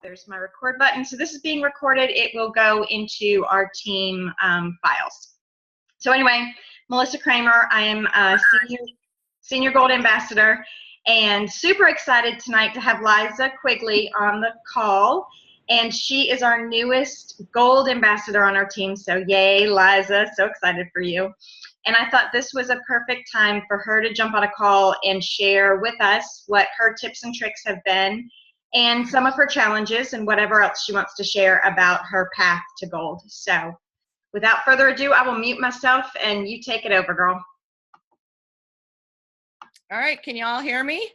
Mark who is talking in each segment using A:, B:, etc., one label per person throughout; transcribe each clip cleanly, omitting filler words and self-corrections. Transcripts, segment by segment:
A: There's my record button. So this is being recorded. It will go into our team files. So anyway, Melissa Kramer, I am a senior Gold Ambassador, and super excited tonight to have Liza Quigley on the call. And she is our newest Gold Ambassador on our team. So yay, Liza, so excited for you. And I thought this was a perfect time for her to jump on a call and share with us what her tips and tricks have been and some of her challenges and whatever else she wants to share about her path to gold. So without further ado, I will mute myself and you take it over, girl.
B: All right, can y'all hear me?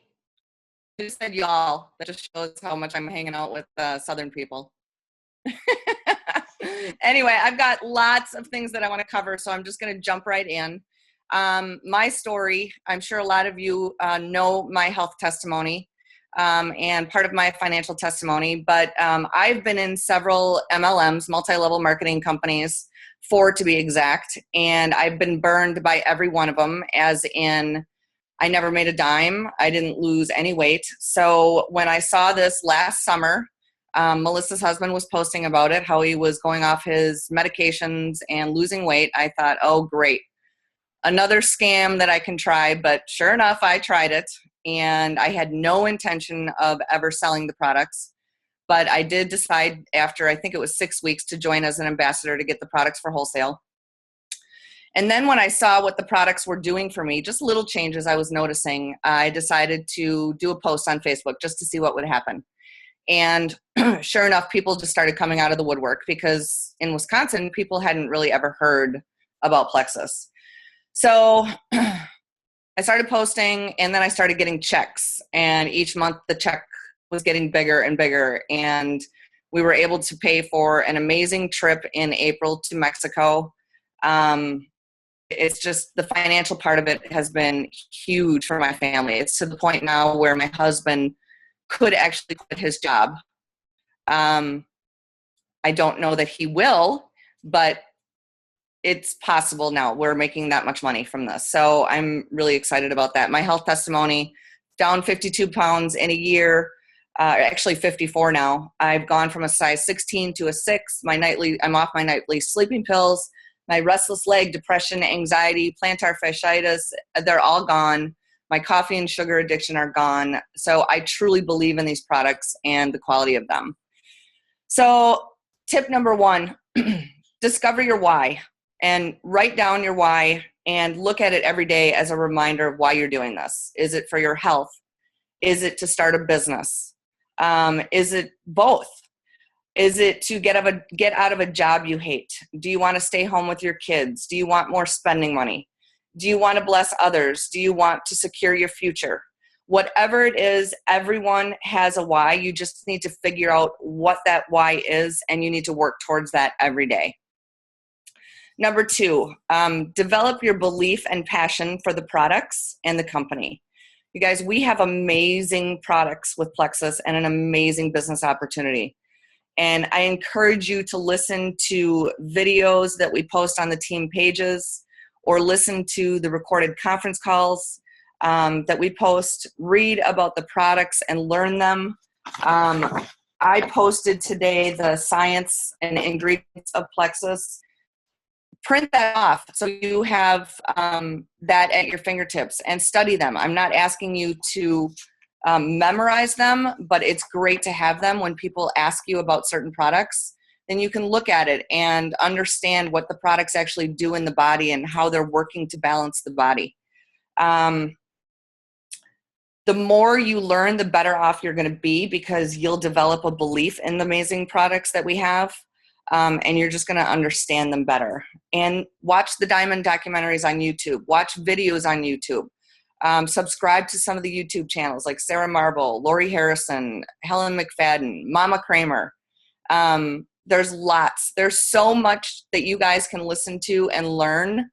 B: Who said y'all? That just shows how much I'm hanging out with Southern people. Anyway, I've got lots of things that I want to cover, so I'm just going to jump right in. My story, I'm sure a lot of you know my health testimony and part of my financial testimony, but I've been in several MLMs, multi-level marketing companies, 4 to be exact, and I've been burned by every one of them, as in I never made a dime. I didn't lose any weight. So when I saw this last summer, Melissa's husband was posting about it, how he was going off his medications and losing weight. I thought, oh, great. Another scam that I can try, but sure enough, I tried it, and I had no intention of ever selling the products. But I did decide after, I think it was 6 weeks, to join as an ambassador to get the products for wholesale. And then when I saw what the products were doing for me, just little changes I was noticing, I decided to do a post on Facebook just to see what would happen. And sure enough, people just started coming out of the woodwork, because in Wisconsin, people hadn't really ever heard about Plexus. So I started posting, and then I started getting checks. And each month the check was getting bigger and bigger. And we were able to pay for an amazing trip in April to Mexico. It's just the financial part of it has been huge for my family. It's to the point now where my husband could actually quit his job. I don't know that he will, but it's possible now. We're making that much money from this. So I'm really excited about that. My health testimony, down 52 pounds in a year, actually 54 now. I've gone from a size 16 to a 6. I'm off my nightly sleeping pills. My restless leg, depression, anxiety, plantar fasciitis, they're all gone. My coffee and sugar addiction are gone. So I truly believe in these products and the quality of them. So tip number 1, discover your why, and write down your why and look at it every day as a reminder of why you're doing this. Is it for your health? Is it to start a business? Is it both? Is it to get out of a job you hate? Do you want to stay home with your kids? Do you want more spending money? Do you want to bless others? Do you want to secure your future? Whatever it is, everyone has a why. You just need to figure out what that why is, and you need to work towards that every day. Number 2, develop your belief and passion for the products and the company. You guys, we have amazing products with Plexus and an amazing business opportunity. And I encourage you to listen to videos that we post on the team pages, or listen to the recorded conference calls that we post. Read about the products and learn them. I posted today the science and ingredients of Plexus. Print that off so you have that at your fingertips and study them. I'm not asking you to memorize them, but it's great to have them when people ask you about certain products. Then you can look at it and understand what the products actually do in the body and how they're working to balance the body. The more you learn, the better off you're going to be, because you'll develop a belief in the amazing products that we have, and you're just going to understand them better. And watch the Diamond documentaries on YouTube. Watch videos on YouTube. Subscribe to some of the YouTube channels like Sarah Marble, Lori Harrison, Helen McFadden, Mama Kramer. There's lots. There's so much that you guys can listen to and learn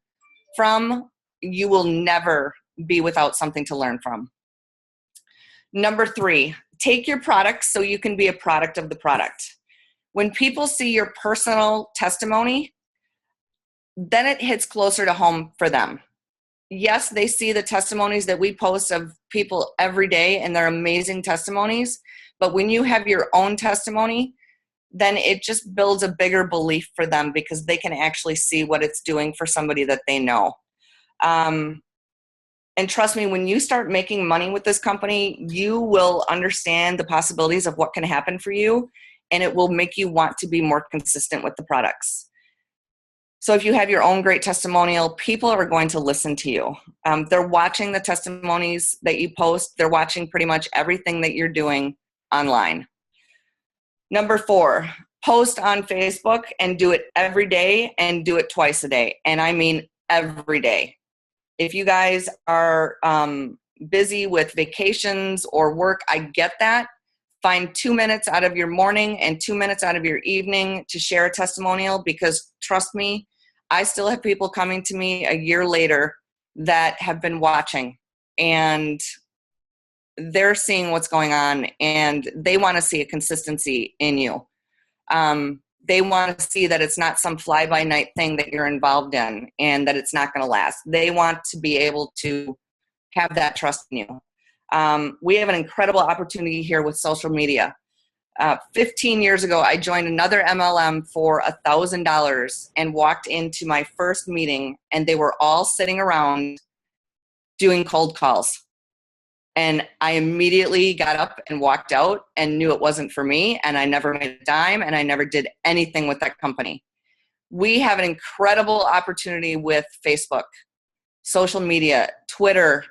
B: from. You will never be without something to learn from. Number 3, take your products so you can be a product of the product. When people see your personal testimony, then it hits closer to home for them. Yes, they see the testimonies that we post of people every day, and they're amazing testimonies, But when you have your own testimony, then it just builds a bigger belief for them because they can actually see what it's doing for somebody that they know. And trust me, when you start making money with this company, you will understand the possibilities of what can happen for you, and it will make you want to be more consistent with the products. So if you have your own great testimonial, people are going to listen to you. They're watching the testimonies that you post. They're watching pretty much everything that you're doing online. Number 4, post on Facebook and do it every day and do it twice a day. And I mean every day. If you guys are busy with vacations or work, I get that. Find 2 minutes out of your morning and 2 minutes out of your evening to share a testimonial, because trust me, I still have people coming to me a year later that have been watching, and they're seeing what's going on, and they want to see a consistency in you. They want to see that it's not some fly-by-night thing that you're involved in and that it's not going to last. They want to be able to have that trust in you. We have an incredible opportunity here with social media. 15 years ago, I joined another MLM for $1,000 and walked into my first meeting, and they were all sitting around doing cold calls. And I immediately got up and walked out and knew it wasn't for me, and I never made a dime, and I never did anything with that company. We have an incredible opportunity with Facebook, social media, Twitter,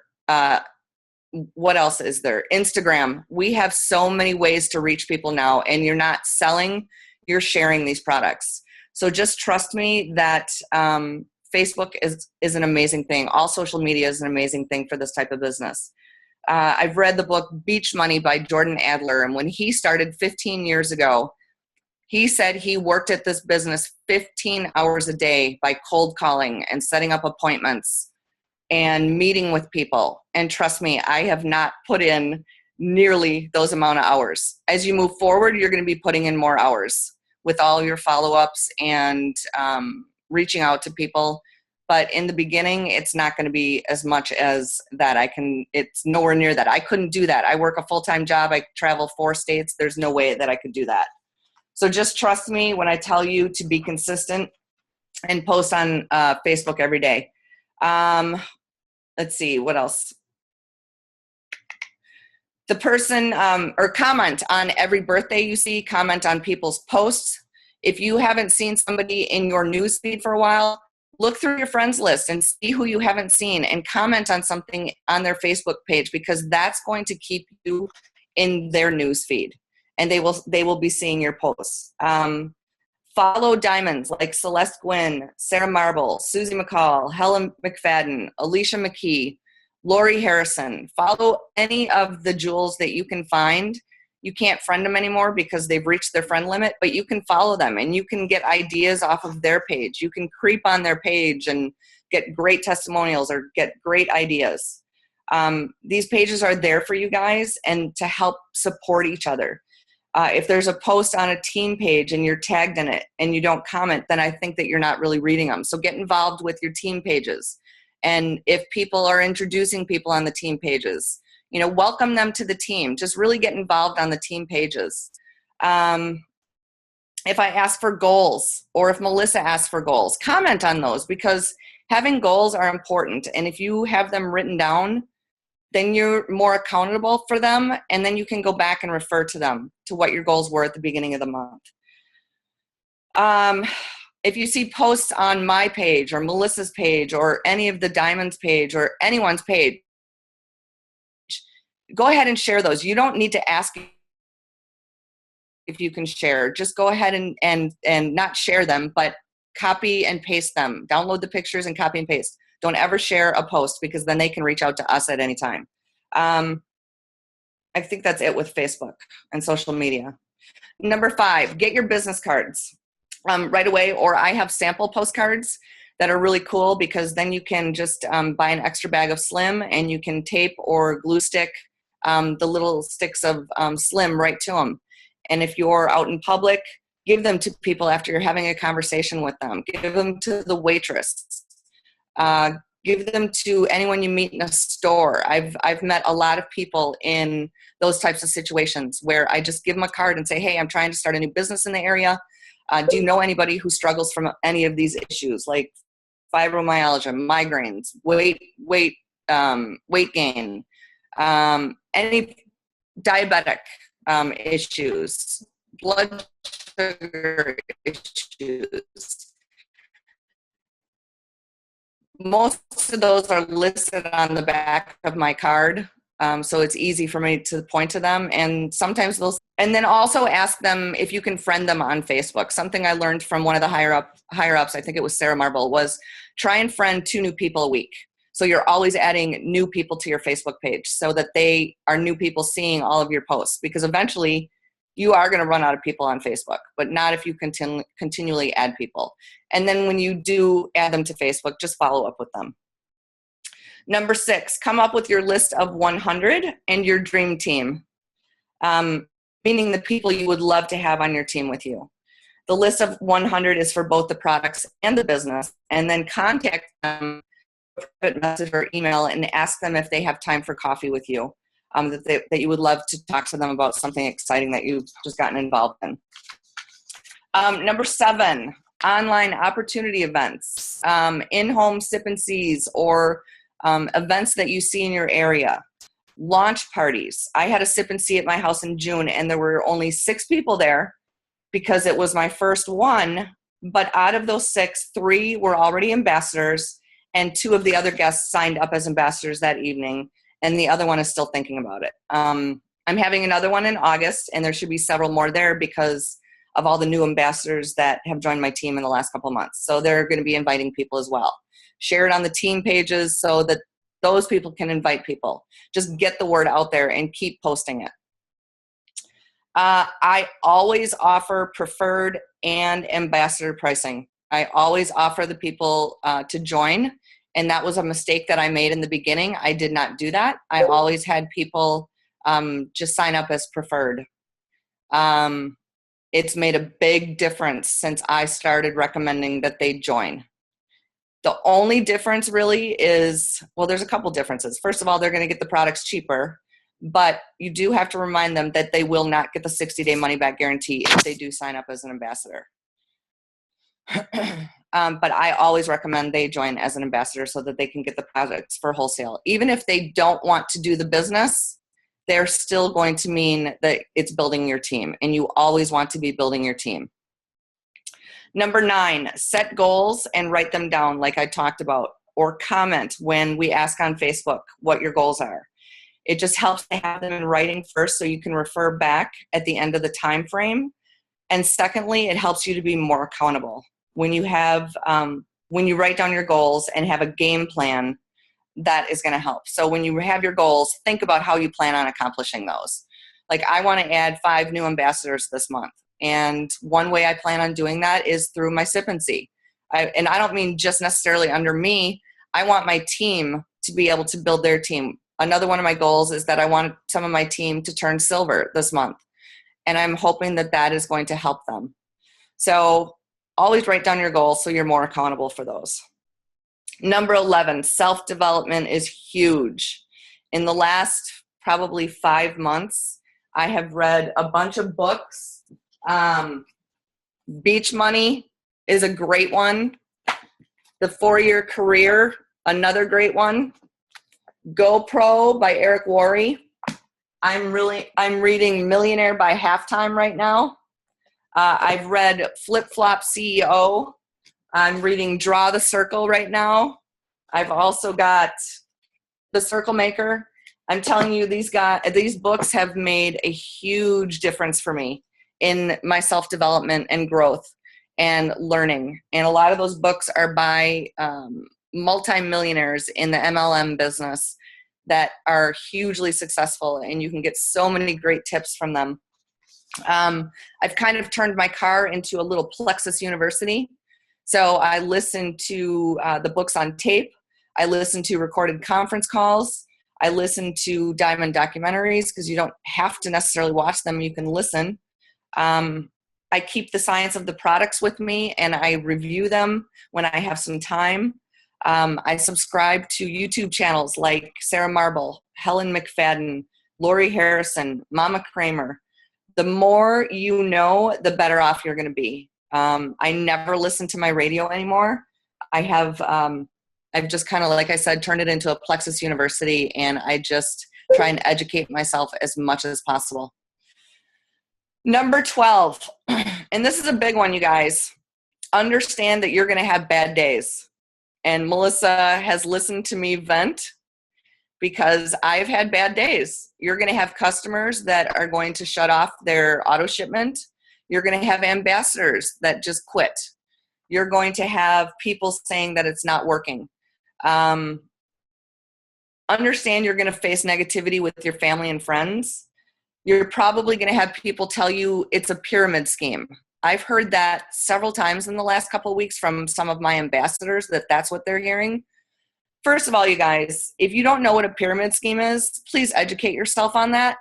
B: what else is there? Instagram. We have so many ways to reach people now, and you're not selling, you're sharing these products. So just trust me that Facebook is an amazing thing. All social media is an amazing thing for this type of business. I've read the book Beach Money by Jordan Adler, and when he started 15 years ago, he said he worked at this business 15 hours a day by cold calling and setting up appointments and meeting with people. And trust me, I have not put in nearly those amount of hours. As you move forward, you're going to be putting in more hours with all your follow-ups and reaching out to people. But in the beginning, it's not going to be as much as that. It's nowhere near that. I couldn't do that. I work a full-time job. I travel 4 states. There's no way that I could do that. So just trust me when I tell you to be consistent and post on Facebook every day. Let's see, what else? The person, or comment on every birthday you see, comment on people's posts. If you haven't seen somebody in your newsfeed for a while, look through your friends list and see who you haven't seen and comment on something on their Facebook page, because that's going to keep you in their newsfeed, and they will be seeing your posts. Follow diamonds like Celeste Gwynn, Sarah Marble, Susie McCall, Helen McFadden, Alicia McKee, Lori Harrison. Follow any of the jewels that you can find. You can't friend them anymore because they've reached their friend limit, but you can follow them and you can get ideas off of their page. You can creep on their page and get great testimonials or get great ideas. These pages are there for you guys and to help support each other. If there's a post on a team page and you're tagged in it and you don't comment, then I think that you're not really reading them. So get involved with your team pages. And if people are introducing people on the team pages, welcome them to the team. Just really get involved on the team pages. If I ask for goals, or if Melissa asks for goals, comment on those, because having goals are important. And if you have them written down, then you're more accountable for them, and then you can go back and refer to them, to what your goals were at the beginning of the month. If you see posts on my page or Melissa's page or any of the Diamonds page or anyone's page, go ahead and share those. You don't need to ask if you can share. Just go ahead and not share them, but copy and paste them. Download the pictures and copy and paste. Don't ever share a post, because then they can reach out to us at any time. I think that's it with Facebook and social media. Number 5, get your business cards right away, or I have sample postcards that are really cool, because then you can just buy an extra bag of Slim and you can tape or glue stick the little sticks of Slim right to them. And if you're out in public, give them to people after you're having a conversation with them. Give them to the waitress. Give them to anyone you meet in a store. I've met a lot of people in those types of situations where I just give them a card and say, hey, I'm trying to start a new business in the area. Do you know anybody who struggles from any of these issues, like fibromyalgia, migraines, weight gain, any diabetic issues, blood sugar issues? Most of those are listed on the back of my card, so it's easy for me to point to them. And sometimes and then also ask them if you can friend them on Facebook. Something I learned from one of the higher ups, I think it was Sarah Marble, was try and friend 2 new people a week. So you're always adding new people to your Facebook page so that they are new people seeing all of your posts, because eventually you are going to run out of people on Facebook, but not if you continually add people. And then when you do add them to Facebook, just follow up with them. Number 6, come up with your list of 100 and your dream team, meaning the people you would love to have on your team with you. The list of 100 is for both the products and the business, and then contact them, private message or email, and ask them if they have time for coffee with you. That you would love to talk to them about something exciting that you've just gotten involved in. Number 7, online opportunity events, in-home sip and sees, or events that you see in your area. Launch parties. I had a sip and see at my house in June, and there were only 6 people there because it was my first one. But out of those 6, 3 were already ambassadors, and 2 of the other guests signed up as ambassadors that evening. And the other one is still thinking about it. I'm having another one in August, and there should be several more there because of all the new ambassadors that have joined my team in the last couple of months. So they're going to be inviting people as well. Share it on the team pages so that those people can invite people. Just get the word out there and keep posting it. I always offer preferred and ambassador pricing. I always offer the people to join. And that was a mistake that I made in the beginning. I did not do that. I always had people just sign up as preferred. It's made a big difference since I started recommending that they join. The only difference really is, well, there's a couple differences. First of all, they're going to get the products cheaper, but you do have to remind them that they will not get the 60-day money-back guarantee if they do sign up as an ambassador. But I always recommend they join as an ambassador so that they can get the products for wholesale. Even if they don't want to do the business, they're still going to mean that it's building your team, and you always want to be building your team. Number 9, set goals and write them down like I talked about, or comment when we ask on Facebook what your goals are. It just helps to have them in writing first so you can refer back at the end of the time frame. And secondly, it helps you to be more accountable. When you write down your goals and have a game plan, that is going to help. So when you have your goals, think about how you plan on accomplishing those. Like, I want to add 5 new ambassadors this month. And one way I plan on doing that is through my sip and see. And I don't mean just necessarily under me. I want my team to be able to build their team. Another one of my goals is that I want some of my team to turn silver this month. And I'm hoping that that is going to help them. So always write down your goals so you're more accountable for those. Number 11, self-development is huge. In the last probably 5 months, I have read a bunch of books. Beach Money is a great one. The 4-Year Career, another great one. GoPro by Eric Worre. I'm reading Millionaire by Halftime right now. I've read Flip Flop CEO. I'm reading Draw the Circle right now. I've also got The Circle Maker. I'm telling you, these books have made a huge difference for me in my self-development and growth and learning. And a lot of those books are by multimillionaires in the MLM business that are hugely successful, and you can get so many great tips from them. I've kind of turned my car into a little Plexus University. So I listen to the books on tape. I listen to recorded conference calls. I listen to diamond documentaries because you don't have to necessarily watch them. You can listen. I keep the science of the products with me, and I review them when I have some time. I subscribe to YouTube channels like Sarah Marble, Helen McFadden, Lori Harrison, Mama Kramer. The more you know, the better off you're going to be. I never listen to my radio anymore. I've just kind of, like I said, turned it into a Plexus University, and I just try and educate myself as much as possible. Number 12, and this is a big one, you guys. Understand that you're going to have bad days. And Melissa has listened to me vent because I've had bad days. You're going to have customers that are going to shut off their auto shipment. You're going to have ambassadors that just quit. You're going to have people saying that it's not working. Understand you're going to face negativity with your family and friends. You're probably going to have people tell you it's a pyramid scheme. I've heard that several times in the last couple of weeks from some of my ambassadors, that's what they're hearing. First of all, you guys, if you don't know what a pyramid scheme is, please educate yourself on that.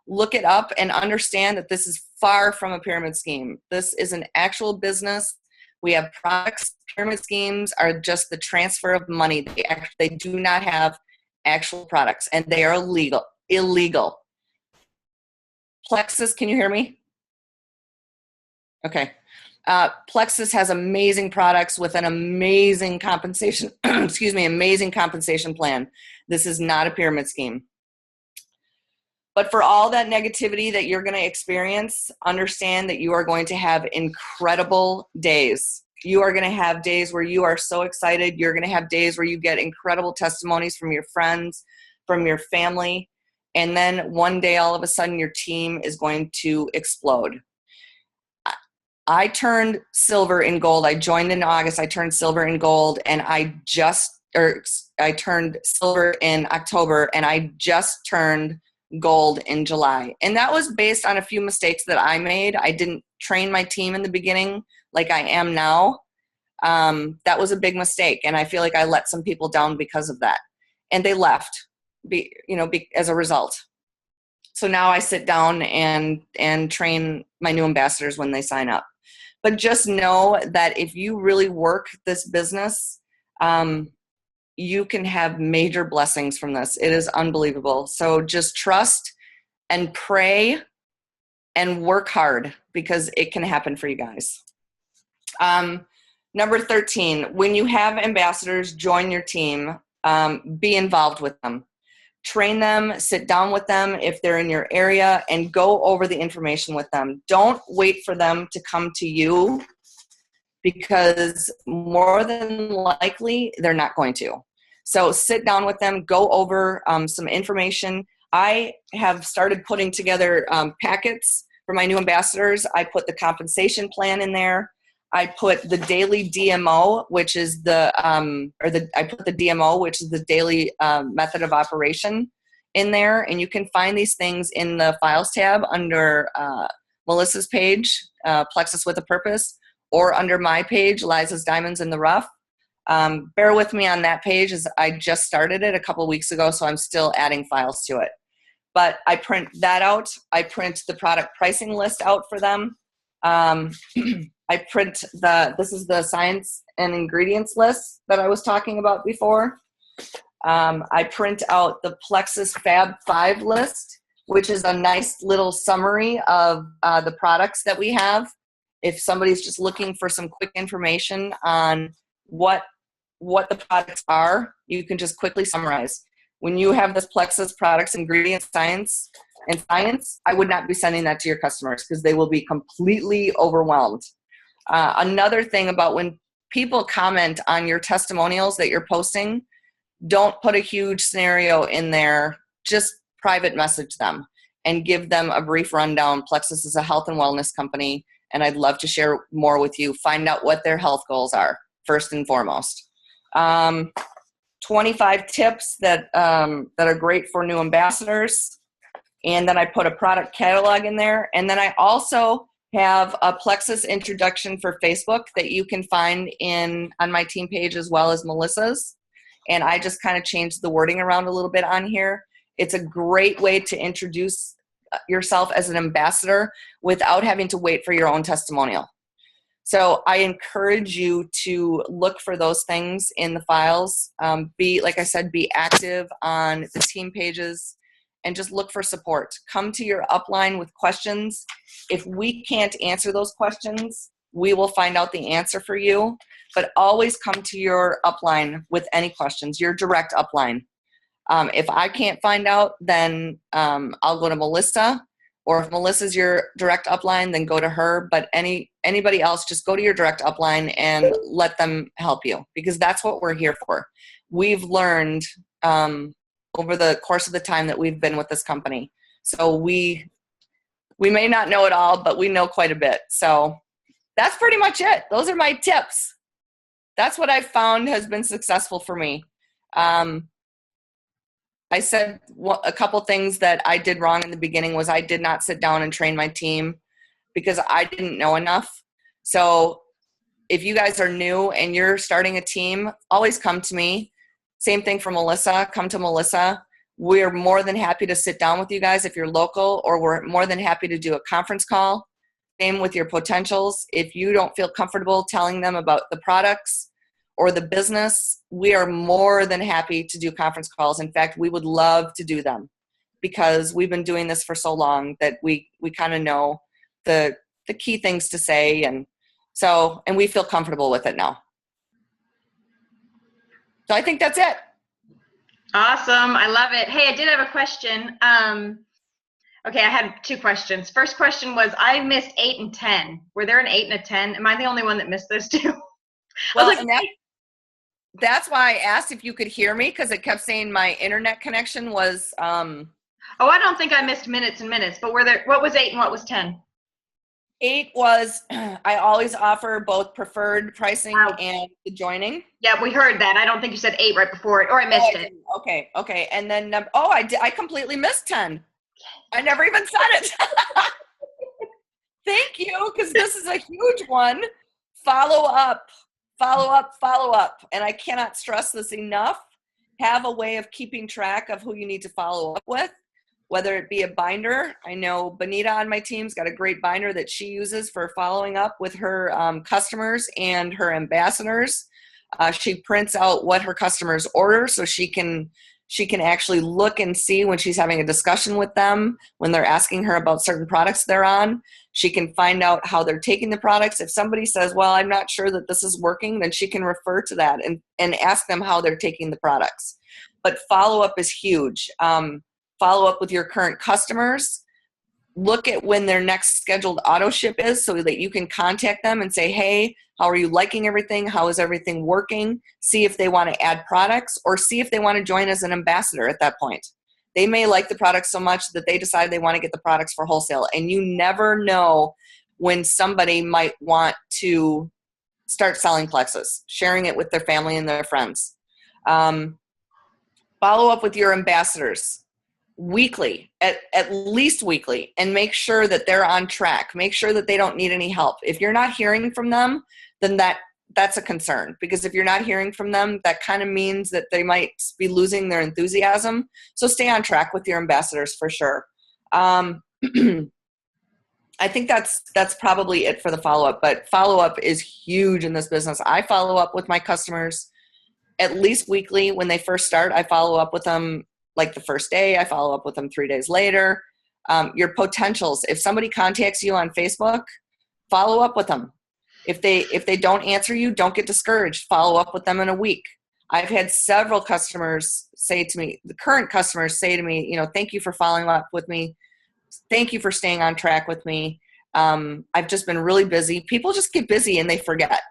B: Look it up and understand that this is far from a pyramid scheme. This is an actual business. We have products. Pyramid schemes are just the transfer of money. They do not have actual products, and they are illegal. Plexus, can you hear me? Okay. Plexus has amazing products with an amazing compensation, amazing compensation plan. This is not a pyramid scheme. But for all that negativity that you're going to experience, understand that you are going to have incredible days. You are going to have days where you are so excited. You're going to have days where you get incredible testimonies from your friends, from your family. And then one day, all of a sudden, your team is going to explode. I turned silver and gold. I joined in August. I turned silver and gold, and I turned silver in October, and I just turned gold in July. And that was based on a few mistakes that I made. I didn't train my team in the beginning like I am now. That was a big mistake, and I feel like I let some people down because of that. And they left, as a result. So now I sit down and train my new ambassadors when they sign up. But just know that if you really work this business, you can have major blessings from this. It is unbelievable. So just trust and pray and work hard, because it can happen for you guys. Number 13, when you have ambassadors join your team, be involved with them. Train them, sit down with them if they're in your area, and go over the information with them. Don't wait for them to come to you, because more than likely they're not going to. So sit down with them, go over some information. I have started putting together packets for my new ambassadors. I put the compensation plan in there. I put the daily DMO, which is I put the DMO, which is the daily method of operation, in there. And you can find these things in the files tab under Melissa's page, Plexus with a Purpose, or under my page, Liza's Diamonds in the Rough. Bear with me on that page, as I just started it a couple weeks ago, so I'm still adding files to it. But I print that out. I print the product pricing list out for them. I print this is the science and ingredients list that I was talking about before. I print out the Plexus Fab 5 list, which is a nice little summary of the products that we have. If somebody's just looking for some quick information on what the products are, you can just quickly summarize. When you have this Plexus products, ingredients, science, I would not be sending that to your customers, because they will be completely overwhelmed. Another thing about when people comment on your testimonials that you're posting, don't put a huge scenario in there. Just private message them and give them a brief rundown. Plexus is a health and wellness company, and I'd love to share more with you. Find out what their health goals are, first and foremost. 25 tips that are great for new ambassadors. And then I put a product catalog in there. And then I also have a Plexus introduction for Facebook that you can find on my team page as well as Melissa's. And I just kind of changed the wording around a little bit on here. It's a great way to introduce yourself as an ambassador without having to wait for your own testimonial. So I encourage you to look for those things in the files. Like I said, be active on the team pages and just look for support. Come to your upline with questions. If we can't answer those questions, we will find out the answer for you. But always come to your upline with any questions, your direct upline. If I can't find out, then I'll go to Melissa. Or if Melissa's your direct upline, then go to her. But anybody else, just go to your direct upline and let them help you, because that's what we're here for. We've learned over the course of the time that we've been with this company. So we may not know it all, but we know quite a bit. So that's pretty much it. Those are my tips. That's what I've found has been successful for me. I said a couple things that I did wrong in the beginning was I did not sit down and train my team because I didn't know enough. So if you guys are new and you're starting a team, always come to me. Same thing for Melissa. Come to Melissa. We're more than happy to sit down with you guys if you're local, or we're more than happy to do a conference call. Same with your potentials. If you don't feel comfortable telling them about the products or the business, we are more than happy to do conference calls. In fact, we would love to do them because we've been doing this for so long that we kind of know the key things to say, and we feel comfortable with it now. So I think that's it.
A: Awesome. I love it. Hey, I did have a question. Okay, I had two questions. First question was, I missed 8 and 10. Were there an 8 and a 10? Am I the only one that missed those two?
B: Well, and that's why I asked if you could hear me, because it kept saying my internet connection was.
A: Oh, I don't think I missed minutes and minutes, but what was 8 and what was 10?
B: 8 was, I always offer both preferred pricing and the joining.
A: Yeah, we heard that. I don't think you said 8 right before it, or I missed it.
B: Okay. And then, I completely missed 10. I never even said it. Thank you, because this is a huge one. Follow up. And I cannot stress this enough. Have a way of keeping track of who you need to follow up with, whether it be a binder. I know Benita on my team's got a great binder that she uses for following up with her customers and her ambassadors. She prints out what her customers order so she can actually look and see when she's having a discussion with them, when they're asking her about certain products they're on. She can find out how they're taking the products. If somebody says, well, I'm not sure that this is working, then she can refer to that and ask them how they're taking the products. But follow-up is huge. Follow up with your current customers. Look at when their next scheduled auto ship is so that you can contact them and say, hey, how are you liking everything? How is everything working? See if they want to add products, or see if they want to join as an ambassador at that point. They may like the products so much that they decide they want to get the products for wholesale. And you never know when somebody might want to start selling Plexus, sharing it with their family and their friends. Follow up with your ambassadors weekly, at least weekly, and make sure that they're on track. Make sure that they don't need any help. If you're not hearing from them, then that's a concern, because if you're not hearing from them, that kind of means that they might be losing their enthusiasm. So stay on track with your ambassadors for sure. I think that's probably it for the follow-up, but follow-up is huge in this business. I follow up with my customers at least weekly. When they first start, I follow up with them like the first day. I follow up with them 3 days later. Your potentials, if somebody contacts you on Facebook, follow up with them. If they don't answer you, don't get discouraged. Follow up with them in a week. I've had several customers say to me, the current customers say to me, thank you for following up with me. Thank you for staying on track with me. I've just been really busy. People just get busy and they forget.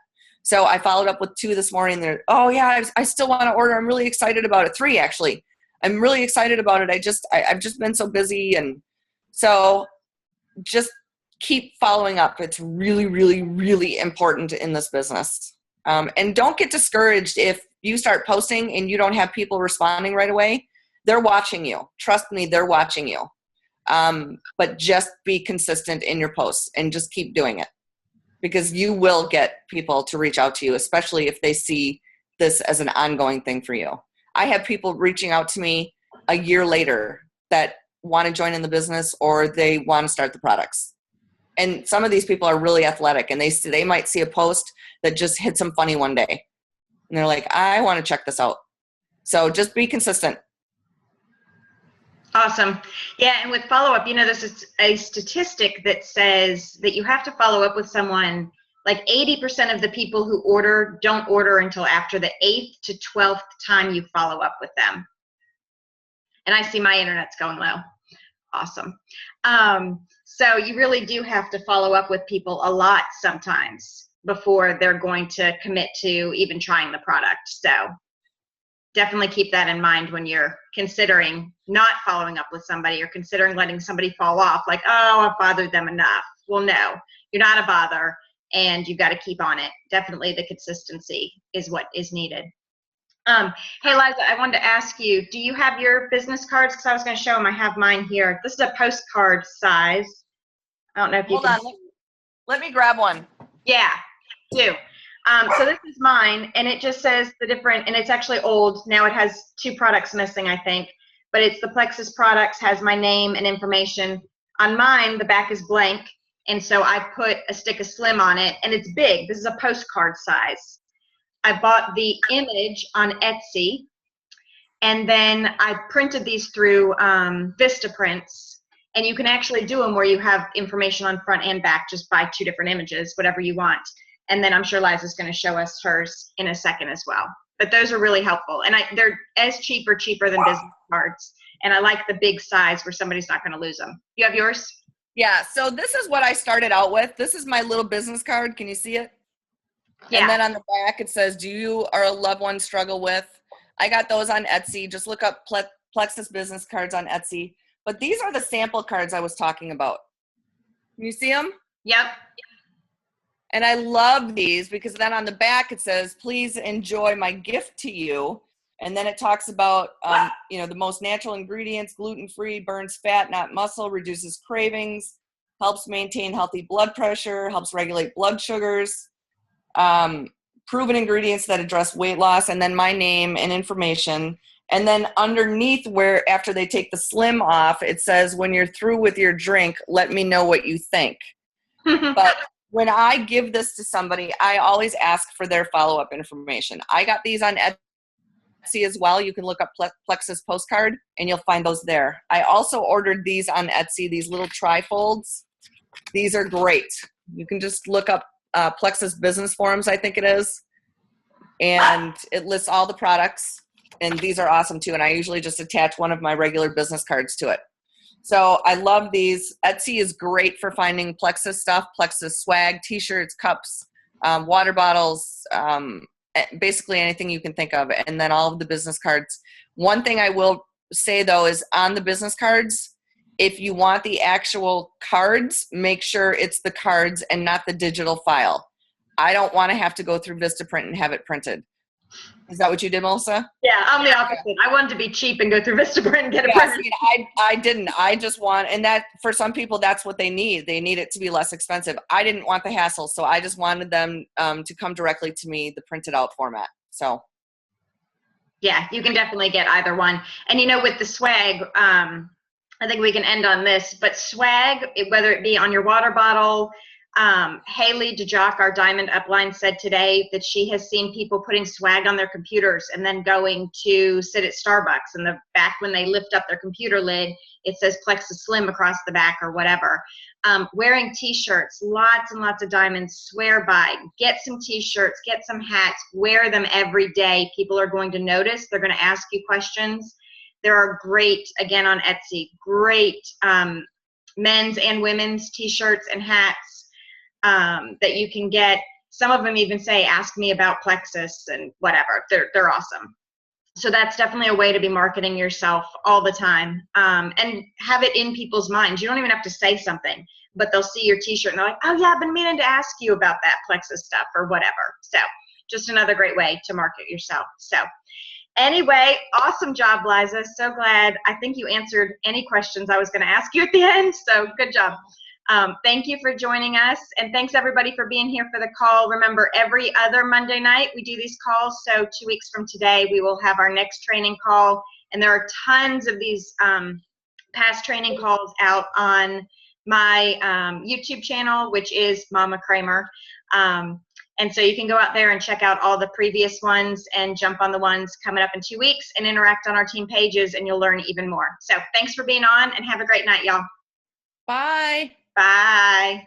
B: So I followed up with 2 this morning. They're, oh yeah, I still want to order. I'm really excited about it. 3 actually. I'm really excited about it. I've just been so busy. And so just keep following up. It's really, really, really important in this business. And don't get discouraged if you start posting and you don't have people responding right away. They're watching you. Trust me, they're watching you. But just be consistent in your posts and just keep doing it, because you will get people to reach out to you, especially if they see this as an ongoing thing for you. I have people reaching out to me a year later that want to join in the business, or they want to start the products. And some of these people are really athletic, and they might see a post that just hits them funny one day. And they're like, I want to check this out. So just be consistent.
A: Awesome. Yeah, and with follow-up, this is a statistic that says that you have to follow up with someone. Like 80% of the people who order don't order until after the 8th to 12th time you follow up with them. And I see my internet's going low. Awesome. So you really do have to follow up with people a lot sometimes before they're going to commit to even trying the product. So definitely keep that in mind when you're considering not following up with somebody or considering letting somebody fall off, like, oh, I've bothered them enough. Well, no, you're not a bother, and you've got to keep on it. Definitely the consistency is what is needed. Hey, Liza, I wanted to ask you, do you have your business cards? Because I was going to show them. I have mine here. This is a postcard size. I don't know if you can.
B: Hold on. Let me grab one.
A: Yeah, do. So this is mine, and it just says the different, and it's actually old. Now it has 2 products missing, I think. But it's the Plexus products, has my name and information. On mine, the back is blank, and so I put a stick of Slim on it, and it's big. This is a postcard size. I bought the image on Etsy, and then I printed these through Vistaprints, and you can actually do them where you have information on front and back. Just buy 2 different images, whatever you want. And then I'm sure Liza's going to show us hers in a second as well. But those are really helpful, and they're as cheap or cheaper than business cards. And I like the big size where somebody's not going to lose them. You have yours?
B: Yeah, so this is what I started out with. This is my little business card. Can you see it? Yeah. And then on the back it says, do you or a loved one struggle with? I got those on Etsy. Just look up Plexus business cards on Etsy. But these are the sample cards I was talking about. Can you see them?
A: Yep.
B: And I love these because then on the back it says, please enjoy my gift to you. And then it talks about, the most natural ingredients, gluten-free, burns fat, not muscle, reduces cravings, helps maintain healthy blood pressure, helps regulate blood sugars, proven ingredients that address weight loss, and then my name and information. And then underneath, where after they take the Slim off, it says, when you're through with your drink, let me know what you think. But when I give this to somebody, I always ask for their follow-up information. I got these on Etsy as well. You can look up Plexus postcard, and you'll find those there. I also ordered these on Etsy, these little trifolds. These are great. You can just look up Plexus Business Forums, I think it is, and it lists all the products, and these are awesome too. And I usually just attach one of my regular business cards to it. So I love these. Etsy is great for finding Plexus stuff, Plexus swag, t-shirts, cups, water bottles, basically anything you can think of. And then all of the business cards. One thing I will say though is on the business cards, if you want the actual cards, make sure it's the cards and not the digital file. I don't want to have to go through Vistaprint and have it printed. Is that what you did, Melissa?
A: Yeah, I'm the opposite. I wanted to be cheap and go through Vistaprint and get it printed.
B: I didn't. I just want, and that for some people, that's what they need. They need it to be less expensive. I didn't want the hassle, so I just wanted them to come directly to me, the printed out format. So.
A: Yeah, you can definitely get either one. And with the swag, I think we can end on this, but swag, whether it be on your water bottle, Haley DeJock, our Diamond Upline, said today that she has seen people putting swag on their computers and then going to sit at Starbucks. And the back, when they lift up their computer lid, it says Plexus Slim across the back or whatever. Wearing t-shirts, lots and lots of diamonds, swear by. Get some t-shirts, get some hats, wear them every day. People are going to notice. They're going to ask you questions. There are great, again on Etsy, great men's and women's t-shirts and hats that you can get. Some of them even say, ask me about Plexus and whatever. They're awesome. So that's definitely a way to be marketing yourself all the time, and have it in people's minds. You don't even have to say something, but they'll see your t-shirt and they're like, oh yeah, I've been meaning to ask you about that Plexus stuff or whatever. So just another great way to market yourself. So anyway, awesome job, Liza. So glad. I think you answered any questions I was going to ask you at the end. So good job. Thank you for joining us, and thanks everybody for being here for the call. Remember, every other Monday night we do these calls, so 2 weeks from today we will have our next training call, and there are tons of these past training calls out on my YouTube channel, which is Mama Kramer. And so you can go out there and check out all the previous ones and jump on the ones coming up in 2 weeks and interact on our team pages, and you'll learn even more. So thanks for being on, and have a great night, y'all.
B: Bye.
A: Bye.